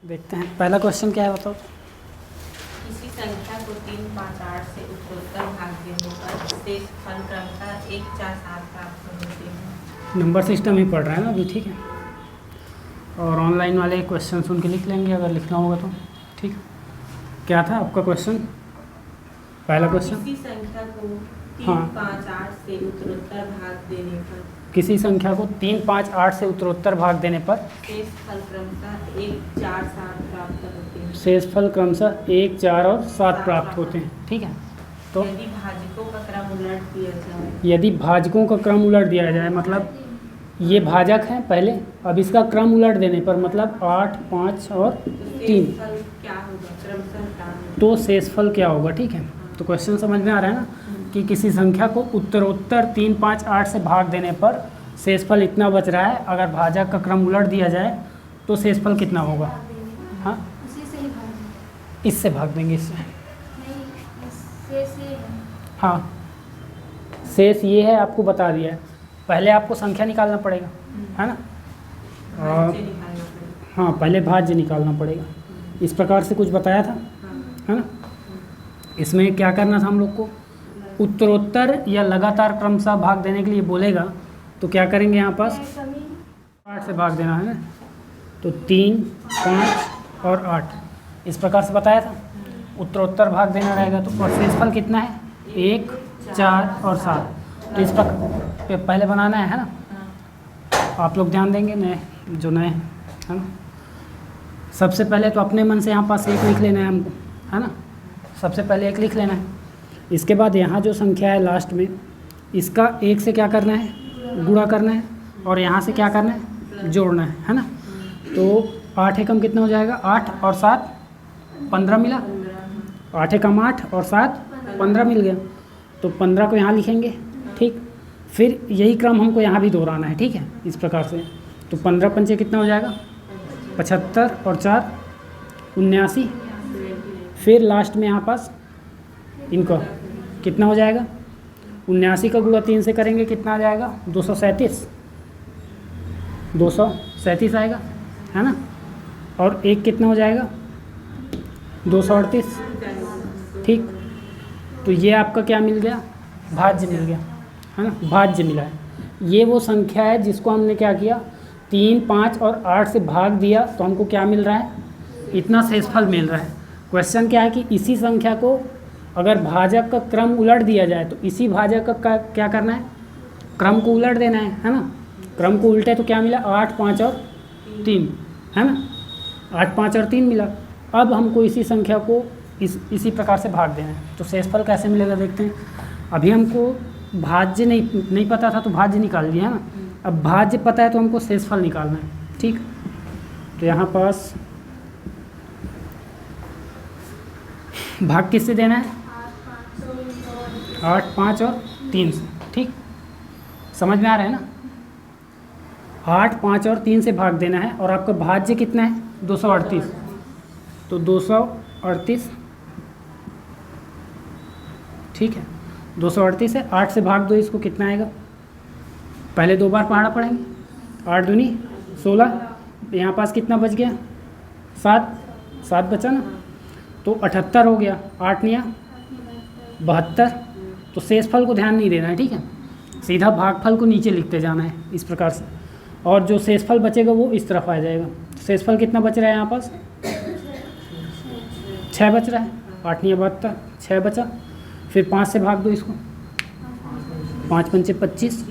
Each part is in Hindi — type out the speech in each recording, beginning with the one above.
देखते हैं पहला क्वेश्चन क्या है, बताओ। किसी संख्या को 3, 5, 8 से उत्तरोत्तर भाग देने पर शेष फल क्रमशः 1, 4, 7 प्राप्त होते हैं। नंबर सिस्टम ही पढ़ रहा है ना अभी, ठीक है। और ऑनलाइन वाले क्वेश्चन सुन के लिख लेंगे अगर लिखना होगा तो, ठीक। क्या था आपका क्वेश्चन, पहला क्वेश्चन? किसी संख्या को 3, हाँ। 5, 8 से उत्तरोत्तर भाग देने पर किसी संख्या को 3, 5, 8 से उत्तरोत्तर भाग देने पर शेष फल क्रमशः 1, 4, 7 प्राप्त होते हैं। शेष फल क्रमशः 1, 4 और 7 प्राप्त होते हैं, ठीक है। तो यदि भाजकों का क्रम उलट दिया जाए, यदि भाजकों का क्रम उलट दिया जाए, मतलब ये भाजक है पहले, अब इसका क्रम उलट देने पर मतलब 8, 5 और 3, शेष फल क्या होगा, क्रमशः क्या होगा? तो शेषफल क्या होगा, ठीक है। तो क्वेश्चन समझ में आ रहा है ना कि किसी संख्या को उत्तरोत्तर 3, 5, 8 से भाग देने पर शेषफल इतना बच रहा है, अगर भाजक का क्रम उलट दिया जाए तो शेषफल कितना होगा। हाँ, उसी से ही भाग देंगे। इससे भाग देंगे, इससे। नहीं, इससे से है। हाँ, शेष ये है, आपको बता दिया है। पहले आपको संख्या निकालना पड़ेगा, है ना। भाज्य निकालना पड़ेगा। हाँ, पहले भाज्य निकालना पड़ेगा। इस प्रकार से कुछ बताया था, है ना। इसमें क्या करना था हम लोग को, उत्तरोत्तर या लगातार क्रमशः भाग देने के लिए बोलेगा तो क्या करेंगे, यहाँ पास 8 से भाग देना है ना। तो 3, 5 और 8 इस प्रकार से बताया था। उत्तरोत्तर भाग देना रहेगा तो और शेषफल कितना है, 1, 4 और 7। तो इस प्रकार पहले बनाना है ना। आप लोग ध्यान देंगे, नए जो नए, है ना। सबसे पहले तो अपने मन से यहाँ पास 1 लिख लेना है हमको, है ना। सबसे पहले 1 लिख लेना है। इसके बाद यहाँ जो संख्या है लास्ट में, इसका 1 से क्या करना है, गुणा करना है, और यहाँ से क्या करना है, जोड़ना है ना। तो 8 एकम कितना हो जाएगा, 8 और 7 15 मिला। 8 एकम 8 और 7 15 मिल गया। तो 15 को यहाँ लिखेंगे, ठीक। फिर यही क्रम हमको यहाँ भी दोहराना है, ठीक है, इस प्रकार से। तो 15 पंचे कितना हो जाएगा, 75 और 4 79। फिर लास्ट में यहाँ पास इनका कितना हो जाएगा, 79 का गुणा 3 से करेंगे कितना आ जाएगा, 237। 237 आएगा, है ना। और 1 कितना हो जाएगा, 238, ठीक। तो ये आपका क्या मिल गया, भाज्य मिल गया, है ना, भाज्य मिला है। ये वो संख्या है जिसको हमने क्या किया, 3, 5 और 8 से भाग दिया तो हमको क्या मिल रहा है, इतना शेषफल मिल रहा है। क्वेश्चन क्या है कि इसी संख्या को अगर भाजक का क्रम उलट दिया जाए तो इसी भाजक का क्या करना है, क्रम को उलट देना है ना। क्रम को उल्टे तो क्या मिला, 8, 5 और 3, है ना। 8, 5 और 3 मिला। अब हमको इसी संख्या को इसी प्रकार से भाग देना है। तो शेषफल कैसे मिलेगा देखते हैं। अभी हमको भाज्य नहीं पता था तो भाज्य निकाल लिया, है ना। अब भाज्य पता है तो हमको शेषफल निकालना है, ठीक। तो यहाँ पास भाग किससे देना है, 8, 5 और 3 से, ठीक। समझ में आ रहा है ना। 8, 5 और 3 से भाग देना है और आपका भाज्य कितना है, 238। तो 238, ठीक है। 238 है, 8 से भाग दो इसको, कितना आएगा, पहले 2 बार पहाड़ा पड़ेंगे। 8 दूनी 16, यहाँ पास कितना बच गया, 7 बचा ना। तो 78 हो गया, 8 निया 72। तो शेषफल को ध्यान नहीं देना है, ठीक है। सीधा भागफल को नीचे लिखते जाना है इस प्रकार से, और जो शेषफल बचेगा वो इस तरफ आ जाएगा। शेषफल कितना बच रहा है यहाँ पास, 6 बच रहा है। 8 निया 72, 6 बचा। फिर 5 से भाग दो इसको, 5 पंचे 25,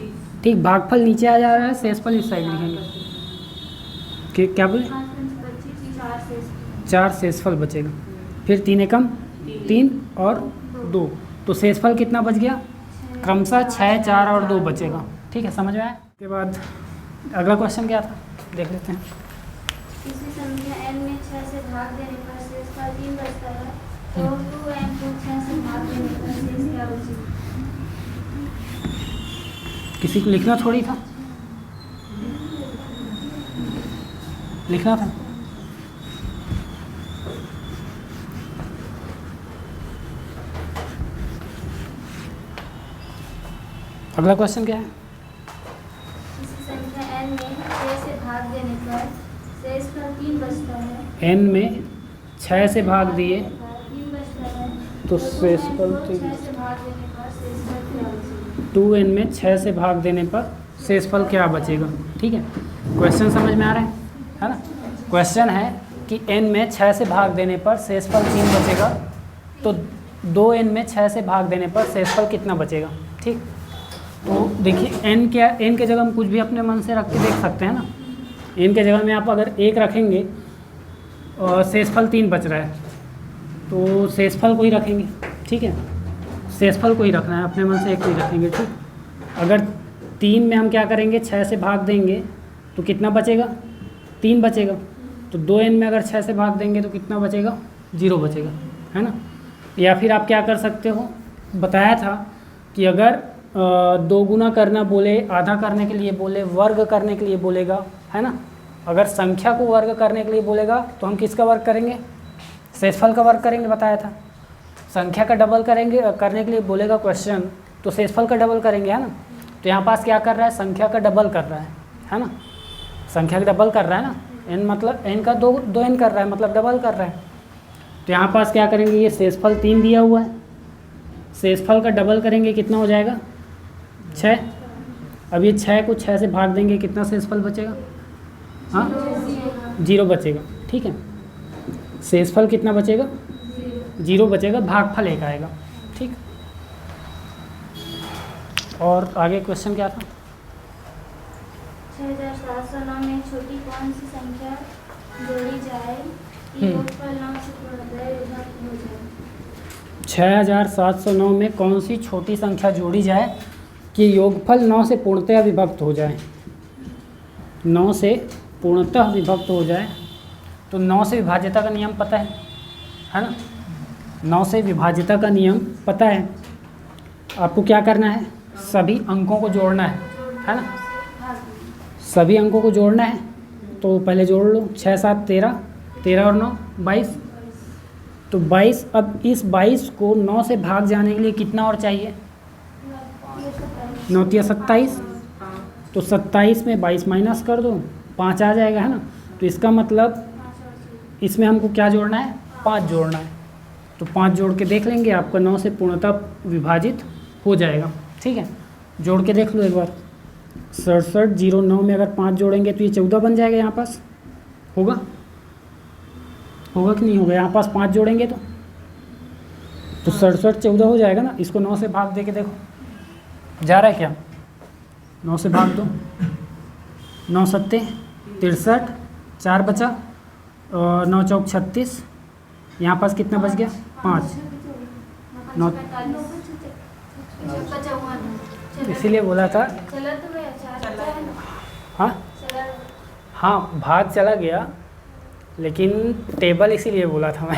ठीक। भागफल नीचे आ जा रहा है, शेषफल इस साइड लिखेंगे। क्या बोले, 4 शेषफल बचेगा। फिर 3 एकम 3 और 2, तो शेषफल कितना बच गया, क्रमशः 6, 4 और 2 बचेगा, ठीक है। समझ में आया। उसके बाद अगला क्वेश्चन क्या था, देख लेते हैं। किसी संख्या n में 6 से भाग देने पर शेषफल 3 बचता है, तो 2n को 6 से भाग देने पर शेष क्या बचेगा। किसी को लिखना थोड़ी था, लिखना था। अगला क्वेश्चन क्या है, किसी संख्या n में 6 से भाग देने पर शेषफल 3 बचता है। n में 6 से भाग दिए 3 बचता है तो शेषफल 2n को 6 से भाग देने पर शेषफल क्या बचेगा? 2n में 6 से भाग देने पर शेषफल क्या बचेगा। ठीक है, क्वेश्चन समझ में आ रहा है ना। क्वेश्चन है कि n में 6 से भाग देने पर शेषफल 3 बचेगा, तो 2n में 6 से भाग देने पर शेषफल कितना बचेगा। ठीक, तो देखिए n क्या, n के जगह हम कुछ भी अपने मन से रख के देख सकते हैं ना। n के जगह में आप अगर 1 रखेंगे और शेषफल 3 बच रहा है तो शेषफल को ही रखेंगे। ठीक है, शेषफल को ही रखना है, अपने मन से 1 को ही रखेंगे। ठीक, अगर 3 में हम क्या करेंगे, 6 से भाग देंगे तो कितना बचेगा, 3 बचेगा। तो 2n में अगर 6 से भाग देंगे तो कितना बचेगा, 0 बचेगा, है ना। या फिर आप क्या कर सकते हो, बताया था कि अगर 2 गुना करना बोले, आधा करने के लिए बोले, वर्ग करने के लिए बोलेगा, है ना। अगर संख्या को वर्ग करने के लिए बोलेगा तो हम किसका वर्ग करेंगे, शेषफल का वर्ग करेंगे, बताया था। संख्या का डबल करेंगे करने के लिए बोलेगा क्वेश्चन तो शेषफल का डबल करेंगे, है ना। तो यहाँ पास क्या कर रहा है, संख्या का डबल कर रहा है ना। संख्या का डबल कर रहा है ना, n मतलब n का 2n कर रहा है, मतलब डबल कर रहा है। तो यहाँ पास क्या करेंगे, ये शेषफल 3 दिया हुआ है, शेषफल का डबल करेंगे कितना हो जाएगा, 6। अब ये 6 को 6 से भाग देंगे, कितना शेषफल बचेगा, हाँ 0 बचेगा। ठीक है, शेषफल कितना बचेगा, 0 बचेगा, भागफल 1 आएगा। ठीक, और आगे क्वेश्चन क्या था। 6709 में छोटी कौन सी संख्या जोड़ी जाए कि योगफल 9 से पूर्णतः विभक्त हो जाए। 6709 में कौन सी छोटी संख्या जोड़ी जाए कि योगफल 9 से पूर्णतः विभक्त हो जाए। 9 से पूर्णतः विभक्त हो जाए तो 9 से विभाज्यता का नियम पता है ना। 9 से विभाज्यता का नियम पता है। आपको क्या करना है, सभी अंकों को जोड़ना है ना। सभी अंकों को जोड़ना है तो पहले जोड़ लो, 6 7 13, 13 और 9 22। तो 22, अब इस 22 को 9 से भाग जाने के लिए कितना और चाहिए, 9 या 27। तो 27 में 22 माइनस कर दो, 5 आ जाएगा, है ना। तो इसका मतलब इसमें हमको क्या जोड़ना है, 5 जोड़ना है। तो 5 जोड़ के देख लेंगे, आपका 9 से पूर्णतः विभाजित हो जाएगा। ठीक है, जोड़ के देख लो एक बार। 67 0 9 में अगर 5 जोड़ेंगे तो ये 14 बन जाएगा। यहाँ पास होगा कि नहीं होगा, यहाँ पास 5 जोड़ेंगे तो 67 14 हो जाएगा ना। इसको 9 से भाग दे के देखो, जा रहा है क्या, 9 से भाग दो, 9 7 63, 4 बचा, और 9 चौक 36। यहाँ पास कितना बच गया, 5 9। इसीलिए बोला था, हाँ भाग चला गया, लेकिन टेबल इसीलिए बोला था मैं।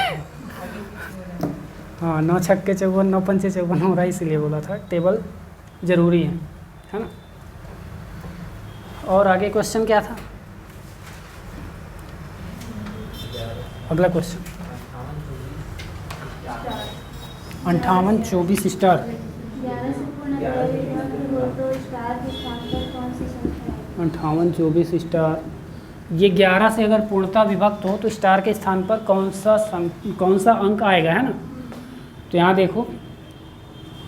हाँ 9 छक्के 54, 9 पंचे 54 हो रहा है, इसीलिए बोला था टेबल ज़रूरी है ना। और आगे क्वेश्चन क्या था, अगला क्वेश्चन 58 24 स्टार। 58 24 स्टार, ये 11 से अगर पूर्णतः विभक्त हो तो स्टार के स्थान पर कौन सा अंक आएगा, है ना। तो यहाँ देखो,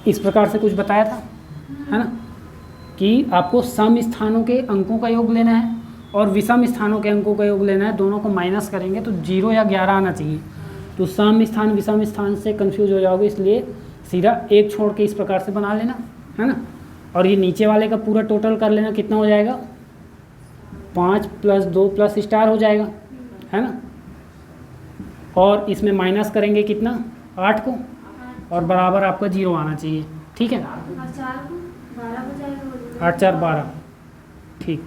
इस प्रकार से कुछ बताया था, है ना, कि आपको सम स्थानों के अंकों का योग लेना है और विषम स्थानों के अंकों का योग लेना है। दोनों को माइनस करेंगे तो 0 या 11 आना चाहिए। तो सम स्थान विषम स्थान से कंफ्यूज हो जाओगे, इसलिए सीधा 1 छोड़ के इस प्रकार से बना लेना, है ना। और ये नीचे वाले का पूरा टोटल कर लेना, कितना हो जाएगा, 5 + 2 + स्टार हो जाएगा, है ना। और इसमें माइनस करेंगे कितना, 8 को, और बराबर आपका 0 आना चाहिए। ठीक है, 8 4 12, ठीक,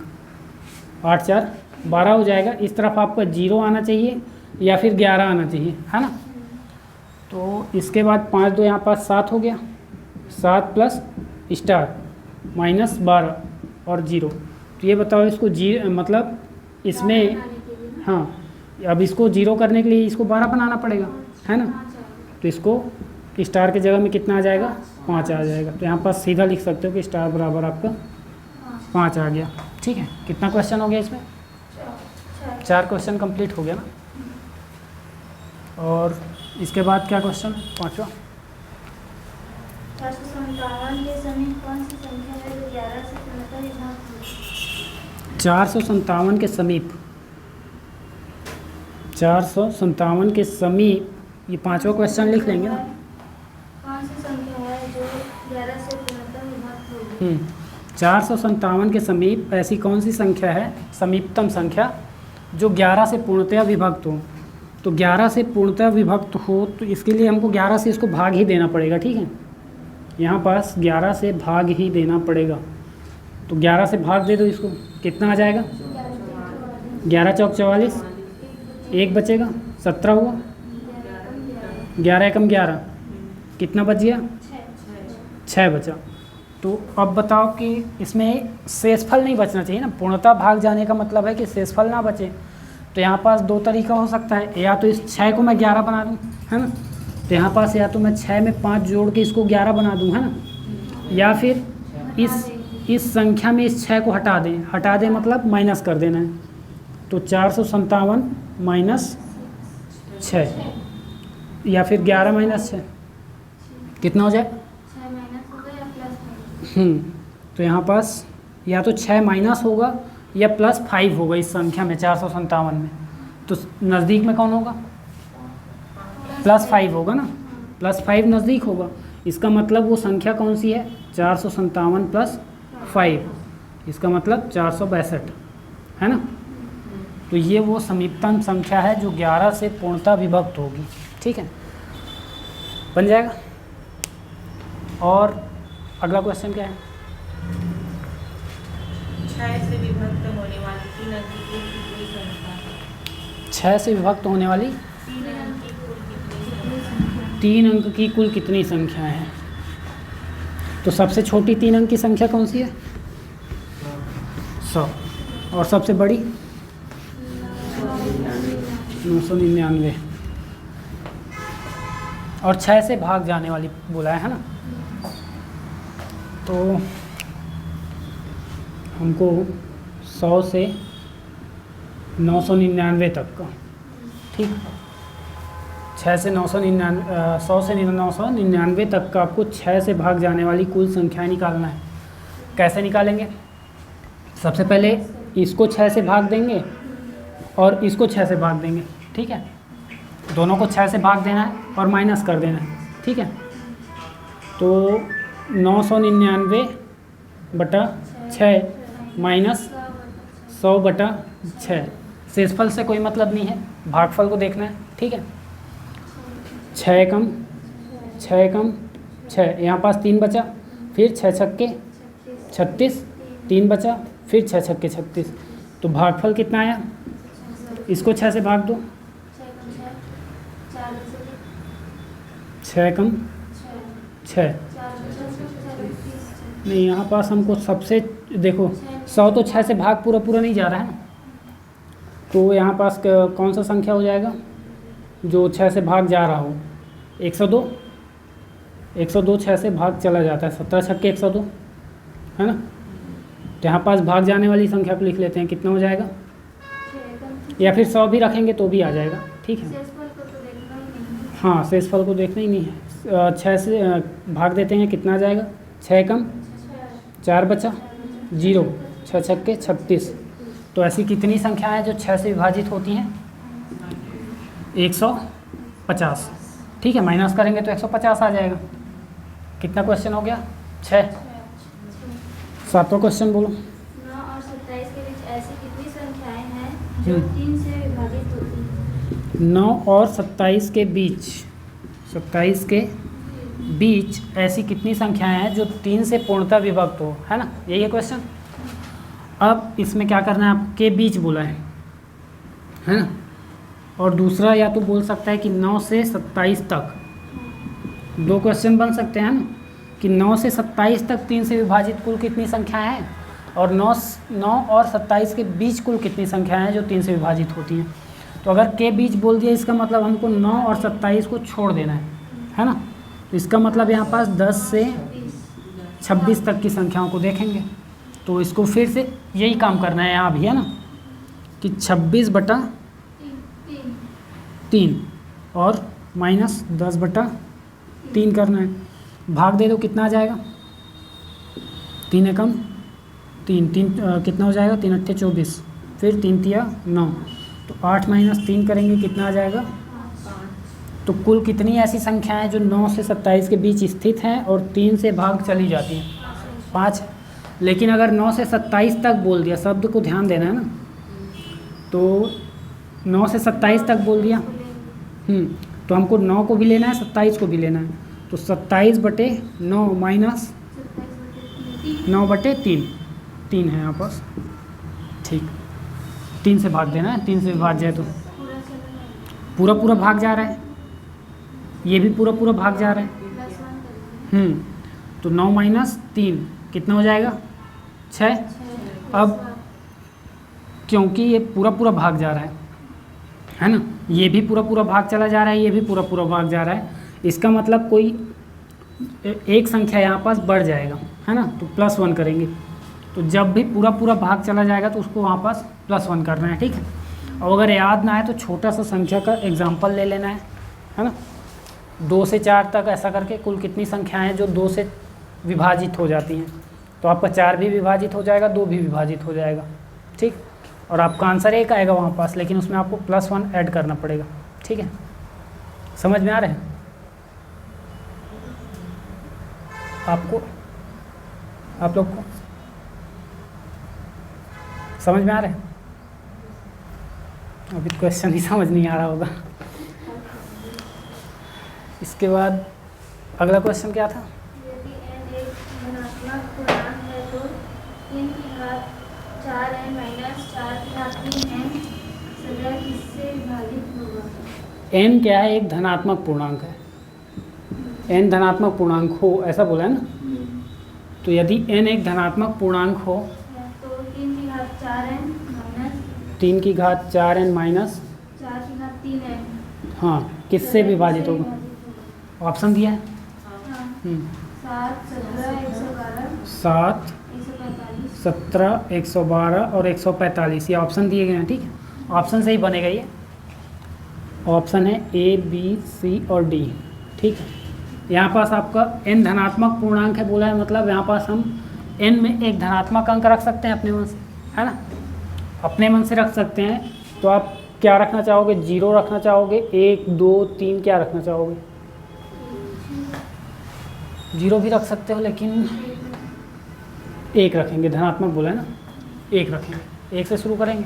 8 4 12 हो जाएगा। इस तरफ आपका 0 आना चाहिए या फिर 11 आना चाहिए, है ना। तो इसके बाद 5 2 यहाँ पास 7 हो गया, 7 प्लस स्टार माइनस 12 और 0। तो ये बताओ इसको मतलब इसमें, हाँ अब इसको 0 करने के लिए इसको 12 बनाना पड़ेगा, है ना। तो इसको स्टार की जगह में कितना आ जाएगा, 5 आ जाएगा। तो यहाँ पास सीधा लिख सकते हो कि स्टार बराबर आपका 5 आ गया। ठीक है, कितना क्वेश्चन हो गया इसमें, 4 क्वेश्चन कंप्लीट हो गया ना। और इसके बाद क्या क्वेश्चन 5वां? 457 के समीप कौन सी संख्या है जो 11 से पूर्णतः विभाज्य होगी? 457 के समीप, 457 के समीप, ये 5वां क्वेश्चन लिख लेंगे ना। कौन सी संख्या है जो 11 से पूर्णतः विभाज्य होगी? 457 के समीप ऐसी कौन सी संख्या है, समीपतम संख्या, जो 11 से पूर्णतः विभक्त हो। तो 11 से पूर्णतः विभक्त हो तो इसके लिए हमको 11 से इसको भाग ही देना पड़ेगा, ठीक है। यहाँ पास 11 से भाग ही देना पड़ेगा। तो 11 से भाग दे दो इसको, कितना आ जाएगा? 11 चौक 44, 1 बचेगा, 17 हुआ, 11 एकम 11, कितना बच गया? 6 बचा। तो अब बताओ कि इसमें शेषफल नहीं बचना चाहिए ना, पूर्णतः भाग जाने का मतलब है कि शेषफल ना बचे। तो यहाँ पास 2 तरीका हो सकता है, या तो इस 6 को मैं 11 बना दूँ, है ना। तो यहाँ पास या तो मैं 6 में 5 जोड़ के इसको 11 बना दूँ, है ना, या फिर इस संख्या में इस 6 को हटा दें मतलब माइनस कर देना है। तो 457 माइनस 6, या फिर 11 माइनस 6 कितना हो जाए? 6 माइनस होगा या प्लस 5? तो यहाँ पास या तो 6 माइनस होगा या प्लस 5 होगा इस संख्या में 457 में। तो नज़दीक में कौन होगा? प्लस 5 होगा ना, प्लस 5 नज़दीक होगा। इसका मतलब वो संख्या कौन सी है? 457 प्लस 5, इसका मतलब 462, है ना। तो ये वो समीपतम संख्या है जो 11 से पूर्णतः विभक्त होगी, ठीक है, बन जाएगा। और अगला क्वेश्चन क्या है? 6 से विभक्त होने वाली 3 अंक की कुल कितनी संख्या है? 6 से विभक्त होने वाली 3 अंक की कुल 3 अंक की कुल कितनी संख्या कितनी संख्या है? तो सबसे छोटी 3 अंक की संख्या कौन सी है? 100। और सबसे बड़ी 999। और 6 से भाग जाने वाली बोला है ना। तो हमको 100 से 999 तक का, ठीक, 6 से 999, 100 से 999 तक का आपको 6 से भाग जाने वाली कुल संख्याएं निकालना है। कैसे निकालेंगे? सबसे पहले इसको 6 से भाग देंगे और इसको 6 से भाग देंगे, ठीक है। दोनों को 6 से भाग देना है और माइनस कर देना है, ठीक है। तो 999 बटा 6 माइनस 100 बटा 6। शेषफल से कोई मतलब नहीं है, भागफल को देखना है, ठीक है। 6 कम 6, यहाँ पास 3 बचा, फिर 6 छक्के 36, 3 बचा, फिर 6 छक्के 36। तो भागफल कितना आया? इसको 6 से भाग दो, 6 कम 6, नहीं यहाँ पास हमको सबसे, देखो 100 तो 6 से भाग पूरा नहीं जा रहा है ना। तो यहाँ पास कौन सा संख्या हो जाएगा जो 6 से भाग जा रहा हो? 102। 102 6 से भाग चला जाता है, 17 छक्के 102, है ना। तो यहाँ पास भाग जाने वाली संख्या को लिख लेते हैं, कितना हो जाएगा? या फिर 100 भी रखेंगे तो भी आ जाएगा, ठीक है। हाँ, शेषफल को देखना ही नहीं है। 6 से भाग देते हैं, कितना आ जाएगा? 6 कम 4 बचा, 0, 6 छक्के 36। तो ऐसी कितनी संख्या है जो 6 से विभाजित होती हैं? 150, ठीक है। माइनस करेंगे तो 150 आ जाएगा। कितना क्वेश्चन हो गया? 6। 7वां क्वेश्चन बोलो। 9 और 27 के बीच ऐसी कितनी संख्याएं हैं जो 3 से विभाजित होती हैं? 9 और 27 के बीच, 27 के बीच ऐसी कितनी संख्याएं हैं जो 3 से पूर्णतः विभक्त हो, है ना, यही है क्वेश्चन। अब इसमें क्या करना है, आप के बीच बोला है ना। और दूसरा या तो बोल सकता है कि 9 से 27 तक, 2 क्वेश्चन बन सकते हैं ना, कि 9 से 27 तक 3 से विभाजित कुल कितनी संख्याएं हैं, और 9 और 27 के बीच कुल कितनी संख्याएं हैं जो 3 से विभाजित होती हैं। तो अगर के बीच बोल दिया, इसका मतलब हमको 9 और 27 को छोड़ देना है ना। तो इसका मतलब यहाँ पास 10 से 26 तक की संख्याओं को देखेंगे। तो इसको फिर से यही काम करना है यहाँ भी, है ना। कि 26/3 और -10/3 करना है। भाग दे दो, कितना आ जाएगा? 3 एकम 3 3 कितना हो जाएगा? 3 अट्ठे 24, फिर 3 तिया 9, तो 8 - 3 करेंगे, कितना आ जाएगा? तो कुल कितनी ऐसी संख्याएं जो 9 से 27 के बीच स्थित हैं और 3 से भाग चली जाती हैं? 5। लेकिन अगर 9 से 27 तक बोल दिया, शब्द को ध्यान देना है ना, तो 9 से 27 तक बोल दिया, तो हमको 9 को भी लेना है, 27 को भी लेना है, तो 27/9 माइनस 9/3, 3 है यहाँ पास, ठीक। 3 से भाग देना है, 3 से भाग जाए तो पूरा पूरा भाग जा रहा है, ये भी पूरा पूरा भाग जा रहा है। तो 9 - 3 कितना हो जाएगा? 6। अब क्योंकि ये पूरा पूरा भाग जा रहा है ना, ये भी पूरा पूरा भाग चला जा रहा है, ये भी पूरा पूरा भाग जा रहा है, इसका मतलब कोई एक संख्या यहाँ पास बढ़ जाएगा, है ना, तो +1 करेंगे। तो जब भी पूरा पूरा भाग चला जाएगा तो उसको वहाँ पास +1 करना है, ठीक है। और अगर याद ना आए तो छोटा सा संख्या का एग्जाम्पल ले लेना है ना। 2 से 4 तक ऐसा करके कुल कितनी संख्याएं जो 2 से विभाजित हो जाती हैं, तो आपका 4 भी विभाजित हो जाएगा, 2 भी विभाजित हो जाएगा, ठीक। और आपका आंसर 1 आएगा वहाँ पास, लेकिन उसमें आपको +1 ऐड करना पड़ेगा, ठीक है। समझ में आ रहे हैं आपको? आप लोग को समझ में आ रहे हैं? अभी क्वेश्चन ही समझ नहीं आ रहा होगा। इसके बाद अगला क्वेश्चन क्या था? यदि n एक धनात्मक पूर्णांक है तो 3 की घात 4n - 4 की घात 3n संख्या किससे विभाजित होगा? n क्या है? एक धनात्मक पूर्णांक है। n धनात्मक पूर्णांक हो, ऐसा बोला है ना। तो यदि n एक धनात्मक पूर्णांक हो तो 3 की घात 4n - 3 की घात 4n माइनस 4 की घात 3n हाँ किससे विभाजित होगा? ऑप्शन दिया है। 7 17 112 7 145 17 112 और 145 ये ऑप्शन दिए गए हैं, ठीक है। ऑप्शन से ही बनेगा ये। ऑप्शन है A B C और D, ठीक है। यहाँ पास आपका n धनात्मक पूर्णांक है बोला है, मतलब यहाँ पास हम n में एक धनात्मक अंक रख सकते हैं अपने मन से, है ना, अपने मन से रख सकते हैं। तो आप क्या रखना चाहोगे? 0 रखना चाहोगे, 1 2 3 क्या रखना चाहोगे? 0 भी रख सकते हो, लेकिन 1 रखेंगे, धनात्मक बोला है ना, 1 रखेंगे, 1 से शुरू करेंगे।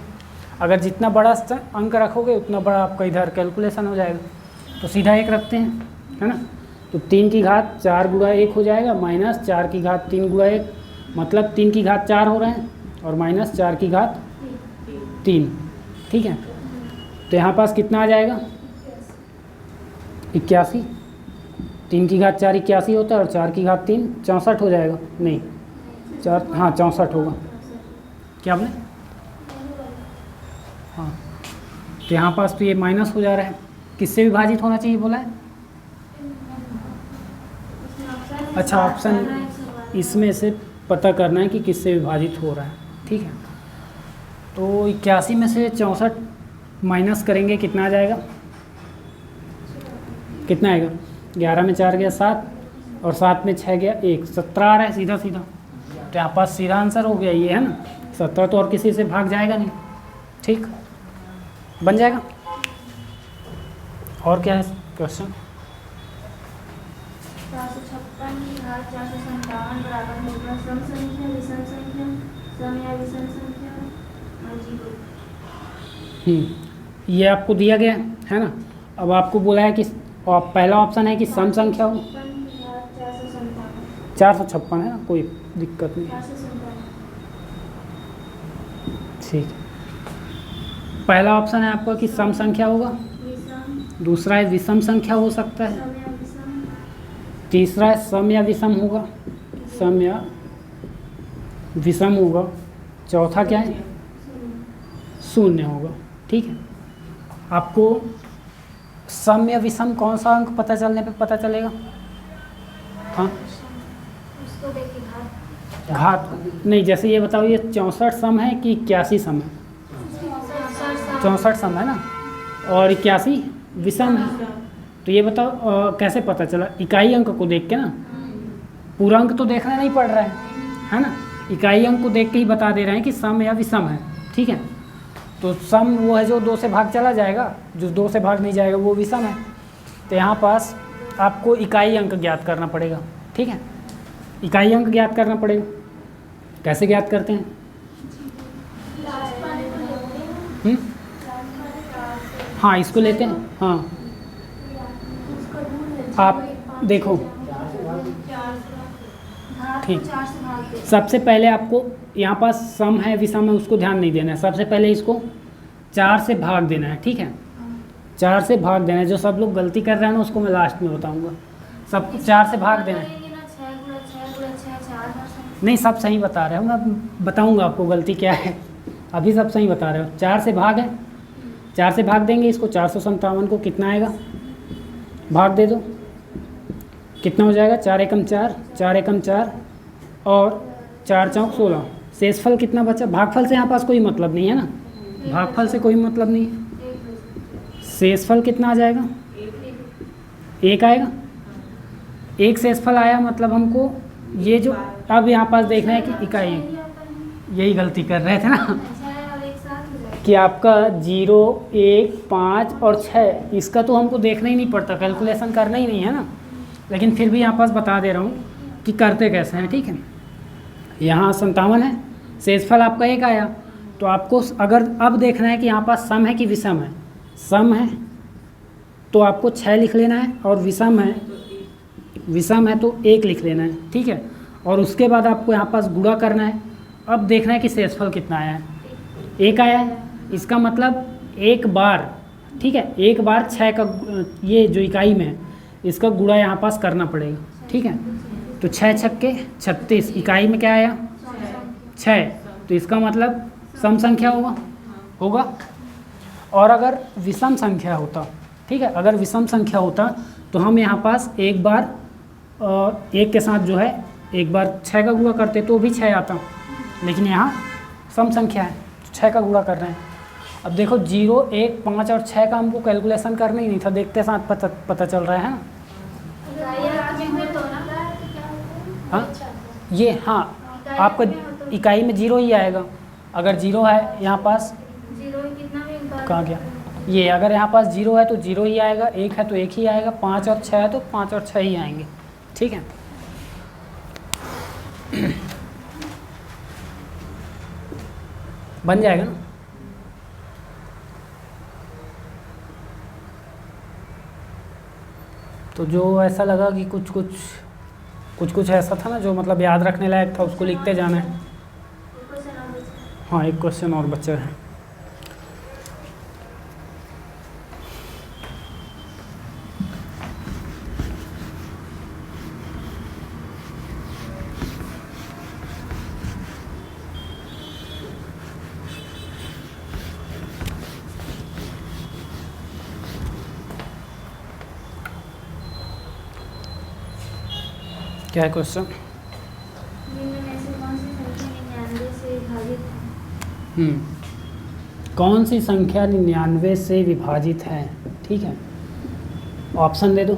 अगर जितना बड़ा अंक रखोगे उतना बड़ा आपका इधर कैलकुलेशन हो जाएगा, तो सीधा 1 रखते हैं, है ना। तो 3 की घात 4 गुणा 1 हो जाएगा, माइनस 4 की घात 3 गुणा 1, मतलब 3 की घात 4 हो रहे हैं, और माइनस 4 की घात 3, ठीक है। तो यहाँ पास कितना आ जाएगा? 81। 3 की घात 4 81 होता है, और 4 की घात 3 64 हो जाएगा। नहीं 4 हाँ 64 होगा। क्या आपने? हाँ, तो यहाँ पास तो ये माइनस हो जा रहा है। किससे विभाजित होना चाहिए बोला है? अच्छा, ऑप्शन इसमें से पता करना है कि किससे विभाजित हो रहा है, ठीक है। तो 81 में से 64 माइनस करेंगे, कितना आ जाएगा? कितना आएगा? 11 में 4 गया 7, और 7 में 6 गया 1, 17 आ रहा है सीधा सीधा। तो यहाँ पास सीधा आंसर हो गया ये, है ना। 17 तो और किसी से भाग जाएगा नहीं, ठीक, बन जाएगा। और क्या है क्वेश्चन? 456 की घात 457 बराबर होगा सम संख्या, विषम संख्या, सम या विषम संख्या और 0। ये आपको दिया गया है ना। अब आपको बोला है कि पहला ऑप्शन है कि सम संख्या हो। 456 है ना, कोई दिक्कत नहीं, ठीक। पहला ऑप्शन है आपका कि सम संख्या होगा, दूसरा है विषम संख्या हो सकता है, तीसरा है सम या विषम होगा, सम या विषम होगा, चौथा क्या है? शून्य होगा, ठीक है। आपको सम या विषम कौन सा अंक पता चलने पे पता चलेगा? हाँ, उसको देखिए घात घात नहीं, जैसे ये बताओ, ये 64 सम है कि 81 सम है? 64 सम है ना, और 81 विषम है। तो ये बताओ कैसे पता चला? इकाई अंक को देख के ना, पूरा अंक तो देखना नहीं पड़ रहा है ना, इकाई अंक को देख के ही बता दे रहे हैं कि सम या विषम है। ठीक है, तो सम वो है जो 2 से भाग चला जाएगा, जो 2 से भाग नहीं जाएगा वो विषम है। तो यहाँ पास आपको इकाई अंक ज्ञात करना पड़ेगा। ठीक है, इकाई अंक ज्ञात करना पड़ेगा। कैसे ज्ञात करते हैं? हाँ, इसको लेते हैं। हाँ, आप देखो, ठीक, सबसे पहले आपको यहाँ पास सम है विषम है उसको ध्यान नहीं देना है। सबसे पहले इसको 4 से भाग देना है। ठीक है, 4 से भाग देना है। जो सब लोग गलती कर रहे हैं ना उसको मैं लास्ट में बताऊंगा। सब 4 से भाग देना है। नहीं, सब सही बता रहे हो, मैं बताऊंगा आपको गलती क्या है। अभी सब सही बता रहे हो। 4 से भाग है, 4 से भाग देंगे इसको। 457 को कितना आएगा? भाग दे दो, कितना हो जाएगा? 4 एकम 4, 4 एकम 4 और 4 चौक 16। शेषफल कितना बचा? भागफल से यहाँ पास कोई मतलब नहीं है ना, भागफल से कोई मतलब नहीं है। शेषफल कितना आ जाएगा? 1 आएगा। 1 शेषफल आया, मतलब हमको ये जो अब यहाँ पास देखना है कि इकाई, यही गलती कर रहे थे ना कि आपका 0, 1, 5 और 6, इसका तो हमको देखना ही नहीं पड़ता, कैलकुलेशन करना ही नहीं है ना, लेकिन फिर भी यहाँ पास बता दे रहा हूँ कि करते कैसे हैं। ठीक है, यहाँ 57 है, शेषफल आपका 1 आया, तो आपको अगर अब देखना है कि यहाँ पास सम है कि विषम है। सम है तो आपको 6 लिख लेना है, और विषम है तो 1 लिख लेना है। ठीक है, और उसके बाद आपको यहाँ पास गुणा करना है। अब देखना है कि शेषफल कितना आया है। 1 आया है, इसका मतलब एक बार, ठीक है, एक बार 6 का ये जो इकाई में है इसका गुणा यहाँ पास करना पड़ेगा। ठीक है, तो 6 छक्के 36, इकाई में क्या आया? 6, तो इसका मतलब सम संख्या होगा। और अगर विषम संख्या होता, ठीक है, अगर विषम संख्या होता तो हम यहाँ पास एक बार 1 के साथ जो है एक बार 6 का गुणा करते तो भी 6 आता, लेकिन यहाँ सम संख्या है तो 6 का गुणा कर रहे हैं। अब देखो 0, 1, 5 और 6 का हमको कैलकुलेशन करना ही नहीं था, देखते साथ पता चल रहा है ना। हाँ, ये हाँ, आपका इकाई में 0 ही आएगा। अगर 0 है यहाँ पास, कहाँ गया ये, अगर यहाँ पास 0 है तो 0 ही आएगा, 1 है तो 1 ही आएगा, 5 और 6 है तो 5 और 6 ही आएंगे। ठीक है, बन जाएगा ना। तो जो ऐसा लगा कि कुछ ऐसा था ना जो मतलब याद रखने लायक था, उसको लिखते जाना है। हाँ, एक क्वेश्चन और बचा है। क्या है क्वेश्चन? कौन सी संख्या 99 से विभाजित है? ठीक है, ऑप्शन दे दो।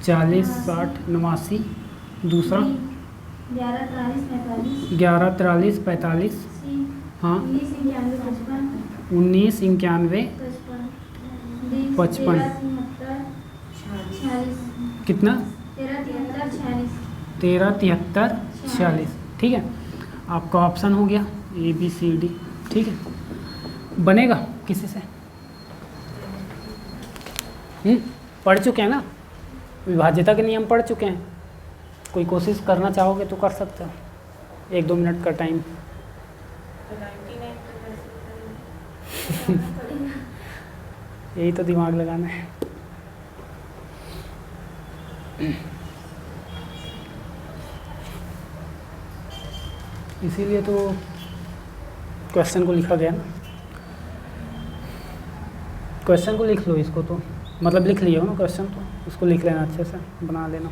40, 60, 89, दूसरा 11, 43, 45, हाँ 19, 91, 55, कितना? 13, 73, 46। ठीक है, आपका ऑप्शन हो गया ABCD। ठीक है, बनेगा किसी से? पढ़ चुके हैं ना, विभाज्यता के नियम पढ़ चुके हैं। कोई कोशिश करना चाहोगे तो कर सकते हो, 1-2 मिनट का टाइम। यही तो दिमाग लगाना है। इसीलिए तो क्वेश्चन को लिखा गया ना। क्वेश्चन को लिख लो, इसको तो मतलब लिख लिया हो ना क्वेश्चन, तो उसको लिख लेना, अच्छे से बना लेना।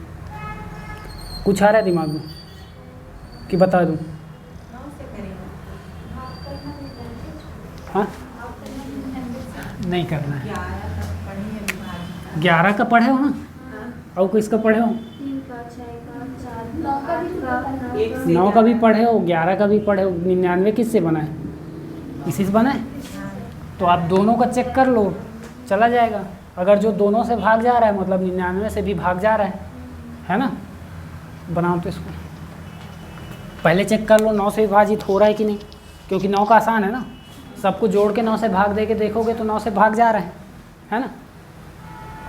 कुछ आ रहा है दिमाग में कि बता दूं? हाँ नहीं करना है। 11 तक पढ़े हैं विभाजित। 11 का पढ़े हो ना, और किसका पढ़े हो? 3 का 6 का 4 का 8 का एक से 9 का भी पढ़े हो, 11 का भी पढ़े हो। 99 किससे बना है? इसी से बना है। तो आप दोनों का चेक कर लो, चला जाएगा। अगर जो दोनों से भाग जा रहा है मतलब 99 से भी भाग जा रहा है ना। बनाओ तो इसको पहले चेक कर लो 9 से विभाजित हो रहा है कि नहीं, क्योंकि 9 का आसान है ना, सबको जोड़ के 9 से भाग दे के देखोगे तो 9 से भाग जा रहा है ना।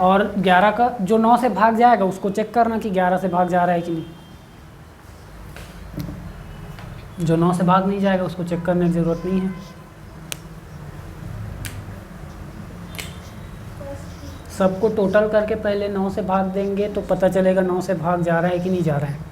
और 11 का जो 9 से भाग जाएगा उसको चेक करना कि 11 से भाग जा रहा है कि नहीं। जो 9 से भाग नहीं जाएगा उसको चेक करने की ज़रूरत नहीं है। सबको टोटल करके पहले 9 से भाग देंगे तो पता चलेगा 9 से भाग जा रहा है कि नहीं जा रहा है।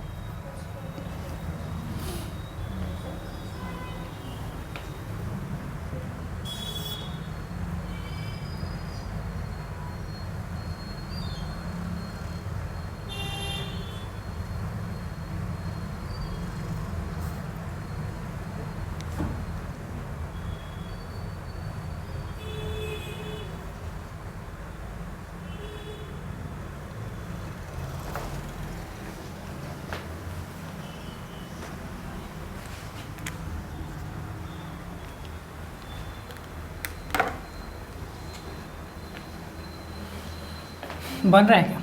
बन रहा है क्या?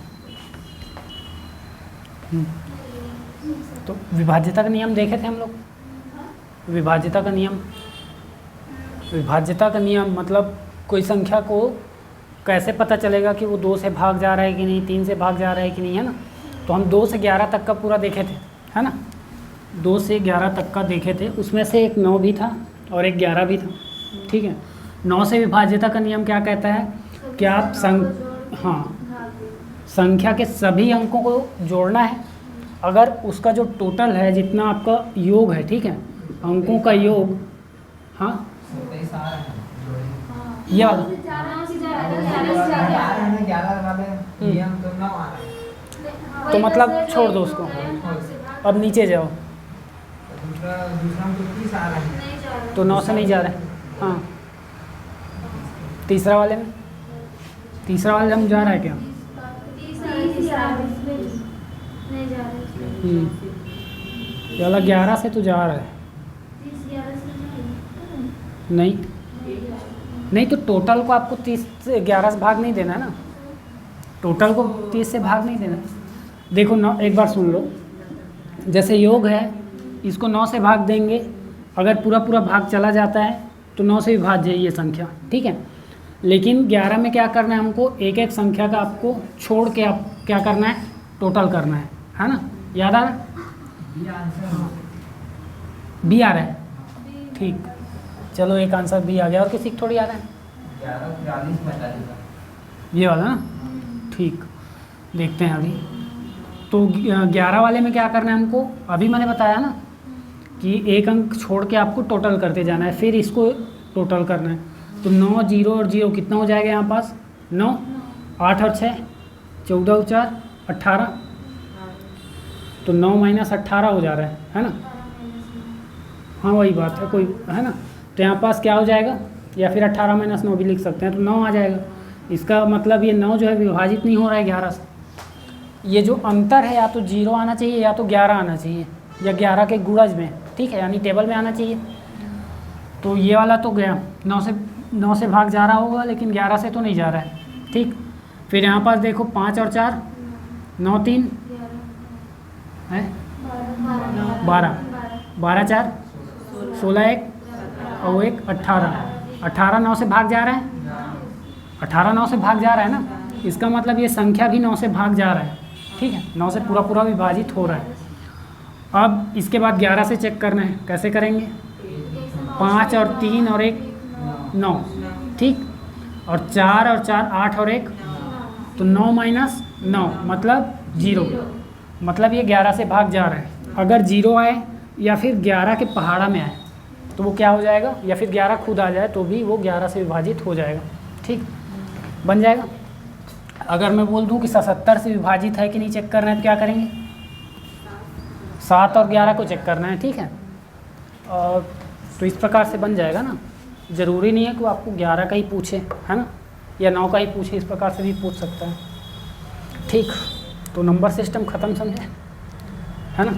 तो विभाज्यता का नियम देखे थे हम लोग। विभाज्यता का नियम मतलब कोई संख्या को कैसे पता चलेगा कि वो 2 से भाग जा रहा है कि नहीं, 3 से भाग जा रहा है कि नहीं, है ना। तो हम 2 से 11 तक का पूरा देखे थे, है ना। 2 से 11 तक का देखे थे, उसमें से एक 9 भी था और एक 11 भी था, ठीक है। 9 से विभाज्यता का नियम क्या कहता है कि आप संख्या के सभी अंकों को जोड़ना है। अगर उसका जो टोटल है, जितना आपका योग है, ठीक है, अंकों का योग, हाँ ये वाला तो मतलब छोड़ दो उसको, अब नीचे जाओ। तो 9 से नहीं जा रहा है, हाँ। तीसरा वाले में हम जा रहा है क्या? ये वाला 11 से तो जा रहा है, नहीं तो टोटल को आपको 30 से 11 से भाग नहीं देना है ना, टोटल को 30 से भाग नहीं देना। देखो 9, एक बार सुन लो, जैसे योग है इसको 9 से भाग देंगे, अगर पूरा भाग चला जाता है तो 9 से विभाज्य है ये संख्या, ठीक है। लेकिन 11 में क्या करना है, हमको एक एक संख्या का आपको छोड़ के आप क्या करना है, टोटल करना है ना। याद आ रहा है? बी आ रहा है, ठीक। चलो एक आंसर भी आ गया, और किसी को थोड़ी आ रहा है? ये वाला ना, ठीक। देखते हैं अभी तो 11 वाले में क्या करना है हमको, अभी मैंने बताया ना कि एक अंक छोड़ के आपको टोटल करते जाना है, फिर इसको टोटल करना है। तो 9 0 और 0 कितना हो जाएगा यहाँ पास? 9, 8 और 6 14 और 4 18, तो 9 - 18 हो जा रहा है ना। हाँ वही बात है, कोई है ना। तो यहाँ पास क्या हो जाएगा, या फिर 18 - 9 भी लिख सकते हैं, तो 9 आ जाएगा। इसका मतलब ये 9 जो है विभाजित नहीं हो रहा है 11 से। ये जो अंतर है, या तो 0 आना चाहिए या तो 11 आना चाहिए, या 11 के गुणज में, ठीक है, यानी टेबल में आना चाहिए। तो ये वाला तो गया, 9 से भाग जा रहा होगा, लेकिन 11 से तो नहीं जा रहा है, ठीक। फिर यहाँ पास देखो 5 और 4 9 3 है 12, 12 4 16 1 और 1 18 9 से भाग जा रहा है, 18 9 से भाग जा रहा है ना। इसका मतलब ये संख्या भी 9 से भाग जा रहा है, ठीक है, 9 से पूरा विभाजित हो रहा है। अब इसके बाद 11 से चेक करना है, कैसे करेंगे? 5 और 3 और 1 9, ठीक, और 4 और 4 8 और 1, तो 9 - 9 मतलब 0, मतलब ये 11 से भाग जा रहा है। अगर 0 आए या फिर 11 के पहाड़ा में आए तो वो क्या हो जाएगा, या फिर 11 खुद आ जाए तो भी वो 11 से विभाजित हो जाएगा, ठीक, बन जाएगा। अगर मैं बोल दूं कि 77 से विभाजित है कि नहीं चेक करना है, तो क्या करेंगे? 7 और 11 को चेक करना है, ठीक है। और तो इस प्रकार से बन जाएगा ना। ज़रूरी नहीं है कि वो आपको 11 का ही पूछे, है ना, या 9 का ही पूछे, इस प्रकार से भी पूछ सकता है। ठीक, तो नंबर सिस्टम ख़त्म समझे, है ना,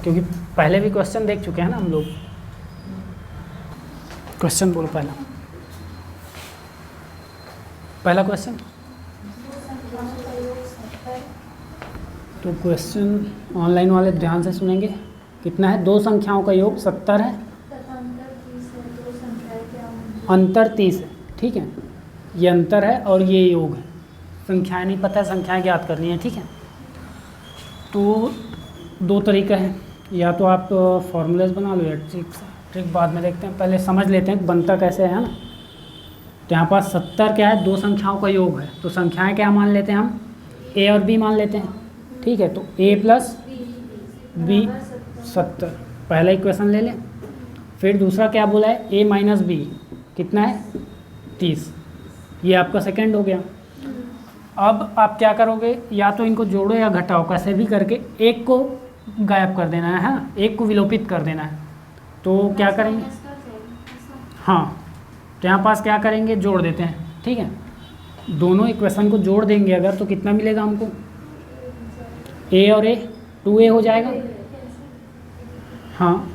क्योंकि पहले भी क्वेश्चन देख चुके हैं ना हम लोग। क्वेश्चन बोलो पहला क्वेश्चन। तो क्वेश्चन ऑनलाइन वाले ध्यान से सुनेंगे। कितना है? दो संख्याओं का योग 70 है, अंतर 30 है, ठीक है, ये अंतर है और ये योग है। संख्याएं नहीं पता है, संख्याएं ज्ञात करनी है, ठीक है। तो दो तरीका है, या तो आप फॉर्मूलेज बना लो या ट्रिक बाद में देखते हैं, पहले समझ लेते हैं बनता कैसे है ना। तो यहाँ पास 70 क्या है? दो संख्याओं का योग है, तो संख्याएं क्या मान लेते हैं हम? a और b मान लेते हैं, ठीक है। तो a प्लस b 70 पहला इक्वेशन ले लें। फिर दूसरा क्या बोला है? a माइनस बी कितना है? 30, ये आपका सेकंड हो गया। अब आप क्या करोगे? या तो इनको जोड़ो या घटाओ, कैसे भी करके एक को गायब कर देना है ना, एक को विलोपित कर देना है। तो क्या करेंगे? हाँ, तो यहाँ पास क्या करेंगे? जोड़ देते हैं, ठीक है। दोनों इक्वेशन को जोड़ देंगे अगर, तो कितना मिलेगा हमको? a और a 2a हो जाएगा। हाँ,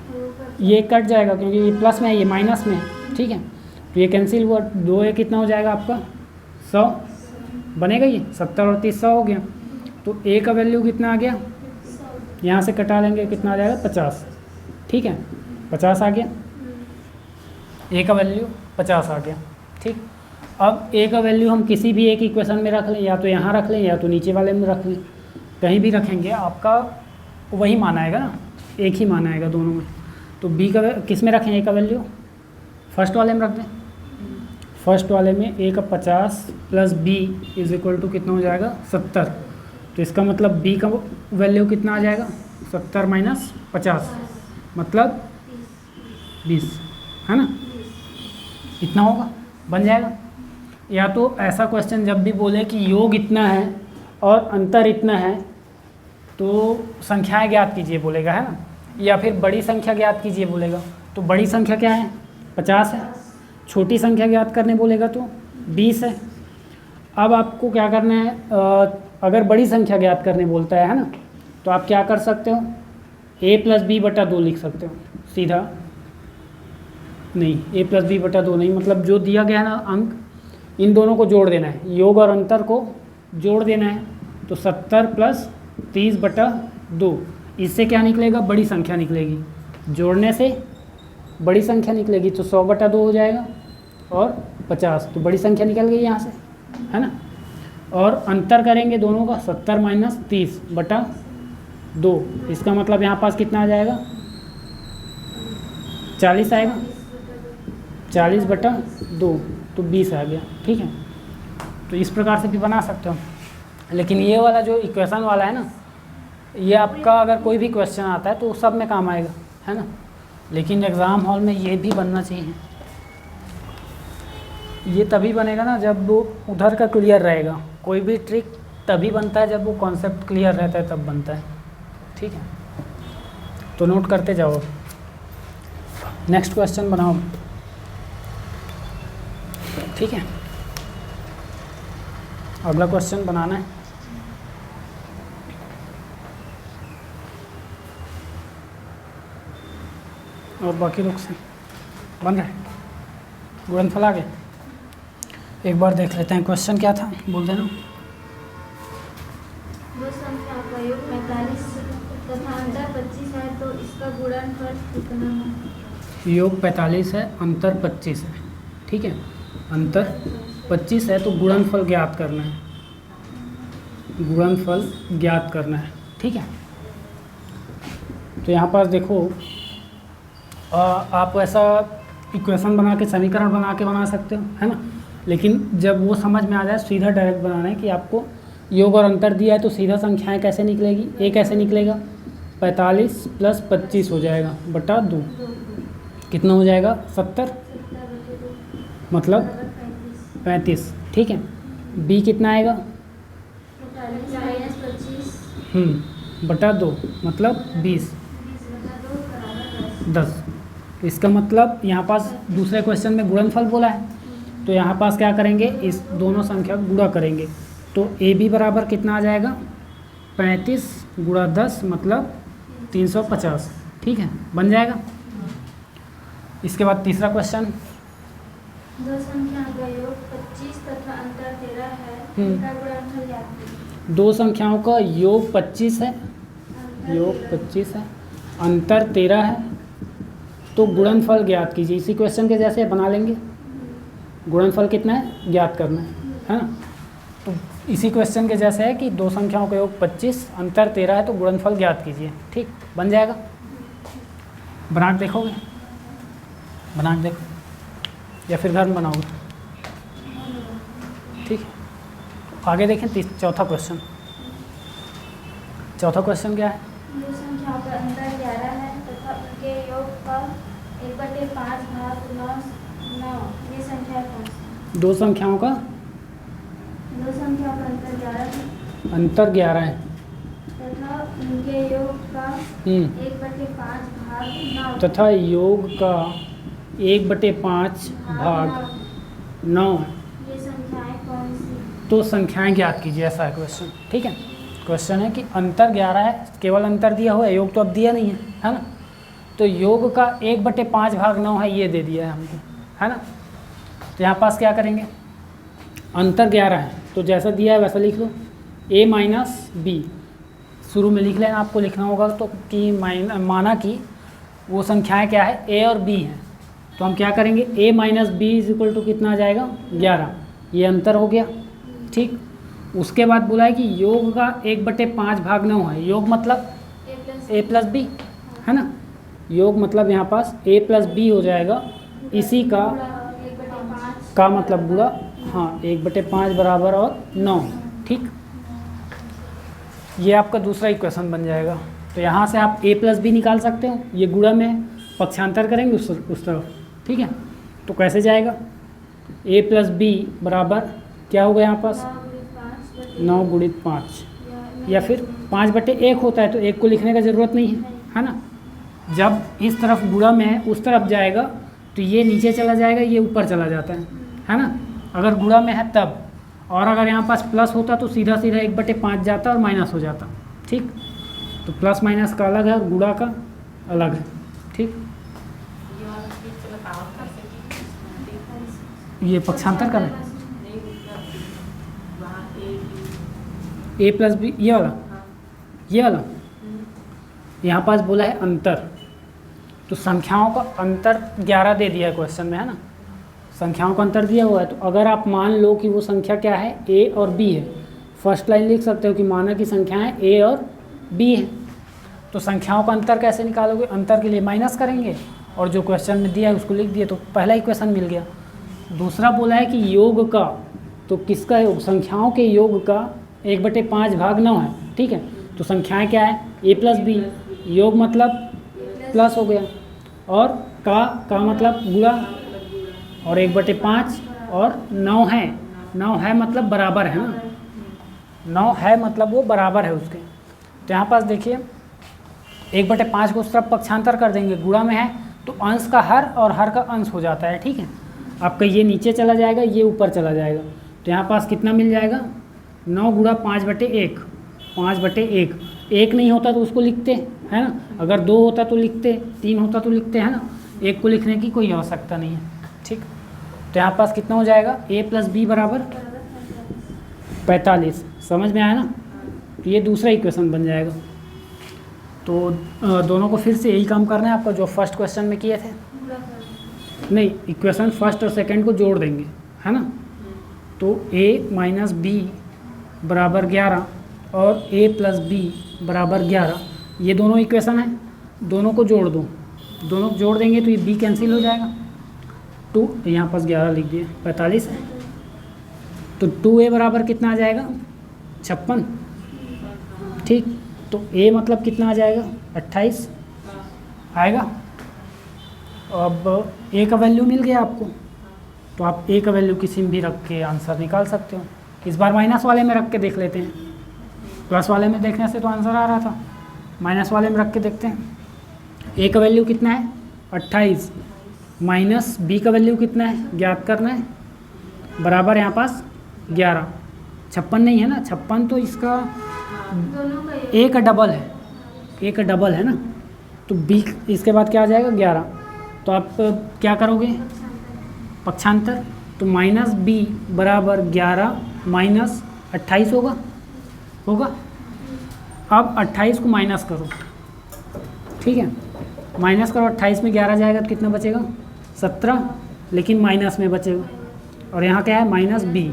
ये कट जाएगा क्योंकि ये प्लस में है, ये माइनस में है, ठीक है। तो ये कैंसिल हुआ, 2a कितना हो जाएगा आपका? 100 बनेगा, ये 70 और 30 100 हो गया। तो a का वैल्यू कितना आ गया? यहाँ से कटा लेंगे, कितना आ जाएगा? 50, ठीक है, 50 आ गया, a का वैल्यू 50 आ गया, ठीक। अब a का वैल्यू हम किसी भी एक इक्वेशन में रख लें, या तो यहाँ रख लें या तो नीचे वाले में रख लें, कहीं भी रखेंगे आपका वही मान आएगा ना, एक ही मान आएगा दोनों में। तो b का किस में रखें? a का वैल्यू फर्स्ट वाले में रख दें। फर्स्ट वाले में a का 50 plus b is equal to कितना हो जाएगा? 70। तो इसका मतलब b का वैल्यू कितना आ जाएगा? 70 माइनस 50 मतलब 20, है ना, इतना होगा, बन जाएगा। या तो ऐसा क्वेश्चन जब भी बोले कि योग इतना है और अंतर इतना है, तो संख्याएं ज्ञात कीजिए बोलेगा, है ना, या फिर बड़ी संख्या ज्ञात कीजिए बोलेगा। तो बड़ी संख्या क्या है? 50 है। छोटी संख्या ज्ञात करने बोलेगा तो 20 है। अब आपको क्या करना है? अगर बड़ी संख्या ज्ञात करने बोलता है ना, तो आप क्या कर सकते हो? a प्लस बी बटा 2 लिख सकते हो सीधा। नहीं, a प्लस बी बटा 2 नहीं, मतलब जो दिया गया है ना अंक, इन दोनों को जोड़ देना है, योग और अंतर को जोड़ देना है। तो 70 प्लस 30 बटा 2, इससे क्या निकलेगा? बड़ी संख्या निकलेगी, जोड़ने से बड़ी संख्या निकलेगी, तो 100 बटा 2 हो जाएगा और 50, तो बड़ी संख्या निकल गई यहाँ से, है ना। और अंतर करेंगे दोनों का, 70 माइनस 30 बटा 2, इसका मतलब यहाँ पास कितना आ जाएगा? 40 आएगा, 40 बटा 2 तो 20 आ गया, ठीक है। तो इस प्रकार से भी बना सकते हो। लेकिन ये वाला जो इक्वेशन वाला है ना, ये आपका अगर कोई भी क्वेश्चन आता है तो सब में काम आएगा, है ना। लेकिन एग्ज़ाम हॉल में ये भी बनना चाहिए। ये तभी बनेगा ना जब वो उधर का क्लियर रहेगा। कोई भी ट्रिक तभी बनता है जब वो कॉन्सेप्ट क्लियर रहता है, तब बनता है, ठीक है। तो नोट करते जाओ। नेक्स्ट क्वेश्चन बनाओ, ठीक है। अगला क्वेश्चन बनाना है। और बाकी लोग से बन रहे गुणनफल आ गए। एक बार देख लेते हैं क्वेश्चन क्या था, बोल देना। दो संख्याओं का योग 45 तथा अंतर 25 है, तो इसका गुणनफल कितना है? योग 45 है, अंतर 25 है, ठीक है। अंतर 25 है तो गुणनफल ज्ञात करना है, गुणनफल ज्ञात करना है, ठीक है। तो यहाँ पास देखो, आप ऐसा इक्वेशन बना के, समीकरण बना के बना सकते हो, है ना। लेकिन जब वो समझ में आ जाए, सीधा डायरेक्ट बनाना है कि आपको योग और अंतर दिया है, तो सीधा संख्याएं कैसे निकलेगी? a कैसे निकलेगा? 45 प्लस 25 हो जाएगा बटा 2, कितना हो जाएगा? 70 मतलब 35, ठीक है। b कितना आएगा? 45 माइनस 25 बटा 2 मतलब 20, 10, इसका मतलब यहाँ पास दूसरे क्वेश्चन में गुणनफल बोला है, तो यहाँ पास क्या करेंगे, इस दोनों संख्या को गुणा करेंगे। तो ए बी बराबर कितना आ जाएगा, 35 गुणा 10 मतलब 350। ठीक है, बन जाएगा। इसके बाद तीसरा क्वेश्चन, दो संख्याओं का योग 25 तथा अंतर 13 है, इनका गुणनफल ज्ञात कीजिए। दो संख्याओं का योग 25 है, योग 25 है, अंतर 13 है, तो गुणनफल ज्ञात कीजिए। इसी क्वेश्चन के जैसे बना लेंगे, गुणनफल कितना है ज्ञात करना है ना। तो इसी क्वेश्चन के जैसे है कि दो संख्याओं का योग 25 अंतर 13 है, तो गुणनफल ज्ञात कीजिए। ठीक, बन जाएगा। बना के देखोगे, बना के देखो या फिर घर में बनाओगे। ठीक है, तो आगे देखें चौथा क्वेश्चन। चौथा क्वेश्चन क्या है, दो संख्याओं का अंतर 11 है तथा उनके योग का 1/5 भाग 9 ये संख्या कौन सी? दो संख्याओं का दो संख्याओं का अंतर 11 है अंतर 11 है तथा उनके योग का 1/5 भाग 9 तथा योग का 1/5 भाग 9, ये संख्याएं कौन सी? तो संख्याएं ज्ञात कीजिए। ऐसा है क्वेश्चन। ठीक है, क्वेश्चन है कि अंतर 11 है, केवल अंतर दिया हुआ है, योग तो अब दिया नहीं है ना। तो योग का 1/5 भाग 9 है, ये दे दिया है हमको, है ना। तो यहाँ पास क्या करेंगे, अंतर 11 है तो जैसा दिया है वैसा लिख लो, a माइनस बी शुरू में लिख लेना, आपको लिखना होगा तो कि माना कि वो संख्याएं क्या है, a और b हैं। तो हम क्या करेंगे, a minus B is equal to कितना आ जाएगा 11, ये अंतर हो गया। ठीक, उसके बाद बोला है कि योग का 1/5 भाग 9 है, योग मतलब a प्लस बी है ना, योग मतलब यहाँ पास a प्लस बी हो जाएगा, इसी का 1/5 का मतलब गुणा, हाँ 1/5 बराबर और 9। ठीक, ये आपका दूसरा इक्वेशन बन जाएगा। तो यहाँ से आप a प्लस बी निकाल सकते हो, ये गुणा में पक्षांतर करेंगे उस तरफ। ठीक है, तो कैसे जाएगा, a प्लस बी बराबर क्या होगा यहाँ पास 9 गुणित 5 या फिर 5/1 होता है, तो 1 को लिखने का ज़रूरत नहीं है ना। जब इस तरफ गुणा में है उस तरफ जाएगा तो ये नीचे चला जाएगा, ये ऊपर चला जाता है ना, अगर गुणा में है तब। और अगर यहाँ पास प्लस होता तो सीधा सीधा 1/5 जाता और माइनस हो जाता। ठीक, तो प्लस माइनस का अलग है और गुणा का अलग है। ठीक, ये वाला चीज़ तो बताओ कैसे ये पक्षांतर का है, नहीं वहाँ a प्लस बी, ये वाला, ये वाला यहाँ पास बोला है अंतर, तो संख्याओं का अंतर 11 दे दिया है क्वेश्चन में, है ना। संख्याओं का अंतर दिया हुआ है, तो अगर आप मान लो कि वो संख्या क्या है, a और b है, फर्स्ट लाइन लिख सकते हो कि माना कि संख्याएं a और b है। तो संख्याओं का अंतर कैसे निकालोगे, अंतर के लिए माइनस करेंगे और जो क्वेश्चन में दिया है उसको लिख दिए, तो पहला इक्वेशन मिल गया। दूसरा बोला है कि योग का, तो किसका योग, संख्याओं के योग का 1/5 भाग 9 है। ठीक है, तो संख्याएं क्या है, a प्लस बी, योग मतलब प्लस हो गया, और का मतलब गुणा, और 1/5 और 9 है, 9 है मतलब बराबर है ना, 9 है मतलब वो बराबर है उसके। तो यहाँ पास देखिए 1/5 को उस तरफ पक्षांतर कर देंगे, गुणा में है तो अंश का हर और हर का अंश हो जाता है। ठीक है, आपका ये नीचे चला जाएगा, ये ऊपर चला जाएगा, तो यहाँ पास कितना मिल जाएगा, 9 गुणा 5/1, 5/1। 1 नहीं होता तो उसको लिखते है ना, अगर 2 होता तो लिखते, 3 होता तो लिखते है ना, 1 को लिखने की कोई आवश्यकता नहीं है। ठीक, तो यहाँ पास कितना हो जाएगा, a प्लस बी बराबर 45। समझ में आया ना, तो ये दूसरा इक्वेशन बन जाएगा। तो दोनों को फिर से यही काम करना है आपका जो फर्स्ट क्वेश्चन में किए थे, नहीं इक्वेशन फर्स्ट और सेकंड को जोड़ देंगे, है ना। तो a माइनस बी बराबर 11 और a प्लस बी बराबर 11, ये दोनों इक्वेशन है, दोनों को जोड़ दो, दोनों को जोड़ देंगे तो ये b कैंसिल हो जाएगा, 2 यहाँ पास 11 लिख दिए, 45 है। तो 2a बराबर कितना आ जाएगा, 56। ठीक, तो a मतलब कितना आ जाएगा, 28 आएगा। अब a का वैल्यू मिल गया आपको, तो आप a का वैल्यू किसी में भी रख के आंसर निकाल सकते हो। इस बार माइनस वाले में रख के देख लेते हैं, प्लस वाले में देखने से तो आंसर आ रहा था, माइनस वाले में रख के देखते हैं। a का वैल्यू कितना है, 28 माइनस b का वैल्यू कितना है ज्ञात करना है, बराबर यहाँ पास 11। 56 नहीं है ना, 56 तो इसका दोनों का योग। a का डबल है, a का डबल है ना, तो b इसके बाद क्या आ जाएगा 11। तो आप क्या करोगे पक्षांतर, तो माइनस b बराबर 11 माइनस 28 होगा। अब 28 को माइनस करो, ठीक है, माइनस करो 28 में 11 जाएगा तो कितना बचेगा 17, लेकिन माइनस में बचेगा। और यहाँ क्या है minus b,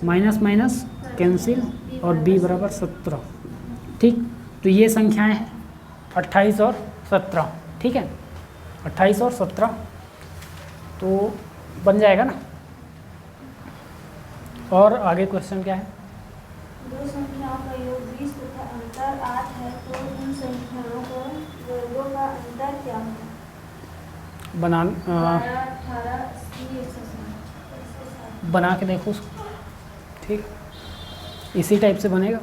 minus minus cancel और b बराबर 17, ठीक। तो ये संख्याएं हैं 28 और 17, ठीक है, 28 और 17 तो बन जाएगा ना। और आगे क्वेश्चन क्या है, दो संख्याओं का योग 20 तथा अंतर 8 है तो उन संख्याओं का वर्गों का अंतर क्या है? बना 12, 18, 80, 160। बना के देखो उसको, ठीक, इसी टाइप से बनेगा।